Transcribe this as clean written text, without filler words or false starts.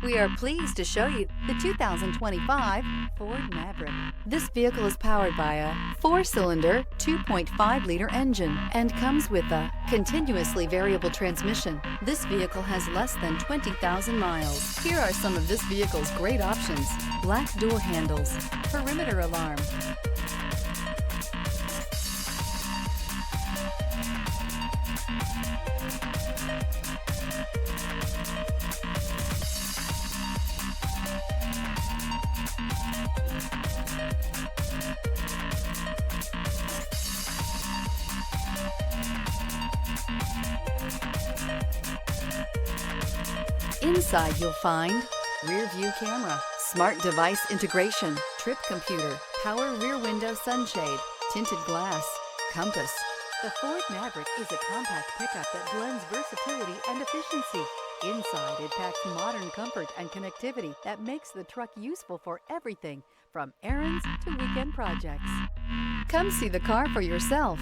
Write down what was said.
We are pleased to show you the 2025 Ford Maverick. This vehicle is powered by a 4-cylinder, 2.5-liter engine and comes with a continuously variable transmission. This vehicle has less than 20,000 miles. Here are some of this vehicle's great options: black door handles, perimeter alarm, Inside you'll find rear view camera, smart device integration, trip computer, power rear window sunshade, tinted glass, compass. The Ford Maverick is a compact pickup that blends versatility and efficiency. Inside, it packs modern comfort and connectivity that makes the truck useful for everything from errands to weekend projects. Come see the car for yourself.